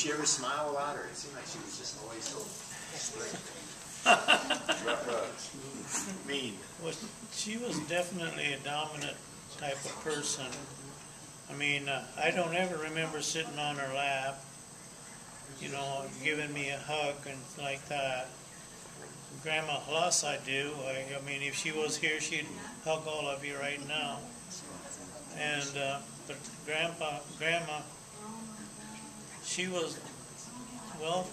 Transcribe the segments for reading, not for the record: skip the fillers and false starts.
she ever smile a lot, or it seemed like she was just always so straight? Mean. Well, she was definitely a dominant type of person. I mean, I don't ever remember sitting on her lap, you know, giving me a hug and like that. Grandma Huss, I do. I mean, if she was here, she'd hug all of you right now. And but Grandma, she was, well,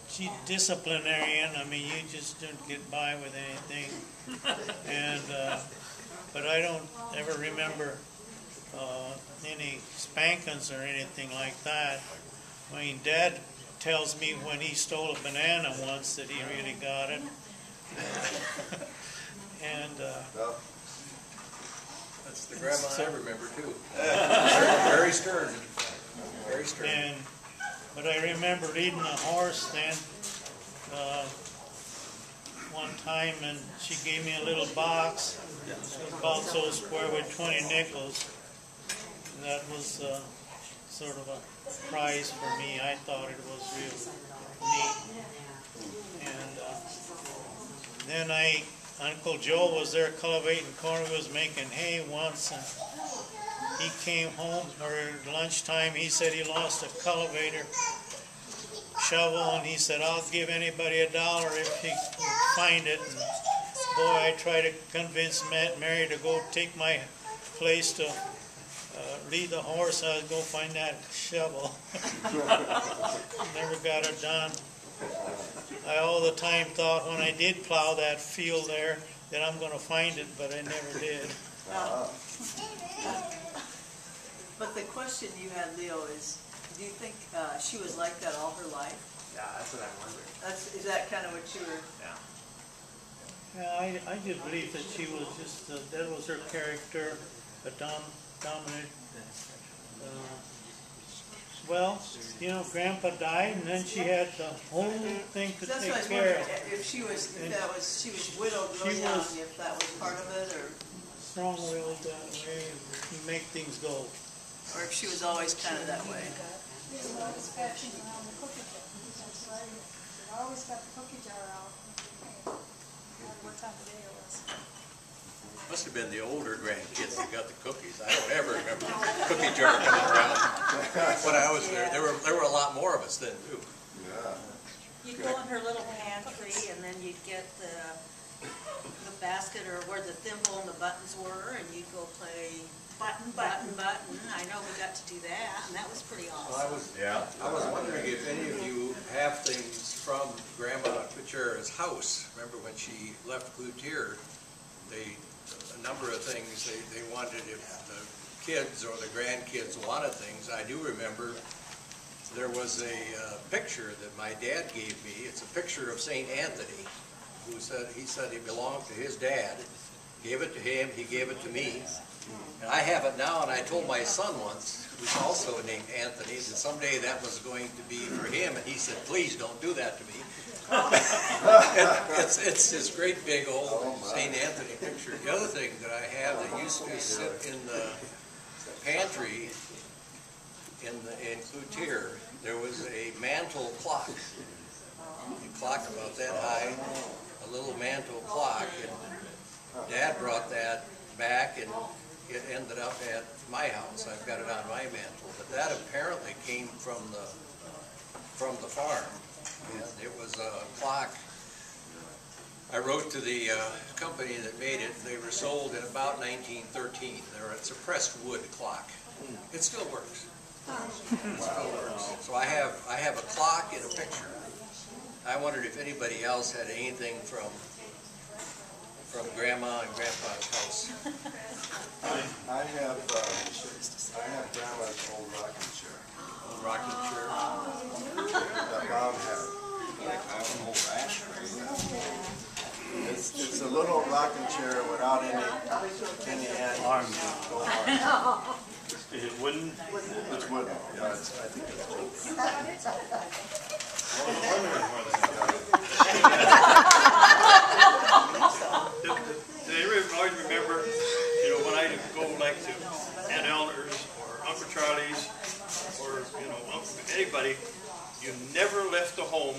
she's disciplinarian. I mean, you just don't get by with anything. And but I don't ever remember any spankings or anything like that. I mean, Dad tells me when he stole a banana once that he really got it. And that's the grandma I remember too. Very stern. Very stern. But I remember leading a horse then one time, and she gave me a little box. It was about so square with 20 nickels. And that was sort of a prize for me. I thought it was real neat. And then Uncle Joe was there cultivating corn. He was making hay once, and he came home, or lunchtime, he said he lost a cultivator shovel, and he said, I'll give anybody $1 if he can find it. And boy, I tried to convince Mary to go take my place to lead the horse. I would go find that shovel. Never got it done. I all the time thought when I did plow that field there that I'm going to find it, but I never did. But the question you had, Leo, is do you think she was like that all her life? Yeah, that's what I'm wondering. Is that kind of what you were... Yeah. Yeah, I just believe that she was just, that was her character, a dominant. Well, you know, Grandpa died, and then she had the whole thing to take care of. If she was, she was widowed real young, if that was part of it, or strong-willed that way, you make things go. Or if she was always kind of that way. Always fetching around the cookie jar. That's right. She always got the cookie jar out. What time of day it was? Must have been the older grandkids that got the cookies. I don't ever remember the cookie jar coming around. When I was there, there were a lot more of us then too. Yeah. You'd go in her little pantry, and then you'd get the basket or where the thimble and the buttons were, and you'd go play button, button, button. I know we got to do that, and that was pretty awesome. Well, I was wondering if any of you have things from Grandma Kucera's house. Remember when she left Kucera, a number of things they wanted, if the kids or the grandkids wanted things. I do remember there was a picture that my dad gave me. It's a picture of St. Anthony, who said he belonged to his dad. Gave it to him, he gave it to me. And I have it now, and I told my son once, who's also named Anthony, that someday that was going to be for him, and he said, please don't do that to me. It's this great big old St. Anthony picture. The other thing that I have that used to sit in the pantry in Kucera, there was a mantle clock. A clock about that high, a little mantle clock, and Dad brought that back, and it ended up at my house. I've got it on my mantle, but that apparently came from the farm. And it was a clock. I wrote to the company that made it. They were sold in about 1913. It's a pressed wood clock. It still works. It still works. So I have a clock and a picture. I wondered if anybody else had anything from Grandma and Grandpa's house. I have Grandma's old rocking chair. Old rocking chair. That Mom had. I have an old ashtray. It's a little rocking chair without any arms. Is it wooden? It's wooden. Yeah, I think it's wooden. Did everybody always remember, you know, when I go like to Aunt Eleanor's or Uncle Charlie's, or, you know, uncle, anybody, you never left the home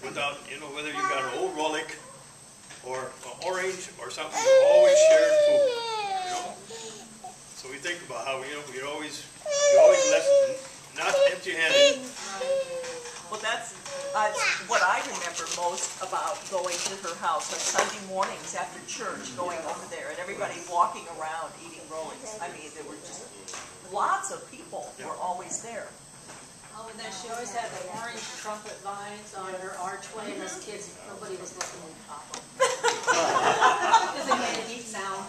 without, you know, whether you got an old relic or an orange or something, you always shared food, you know? So we think about how, you know, you always left not empty-handed. Well, that's what I remember most about going to her house on Sunday mornings after church, going over there, and everybody walking around eating rollies. I mean, there were just lots of people were always there. Oh, and then she always had the orange trumpet vines on her archway, and as kids, nobody was looking to pop them. Because they made a neat sound.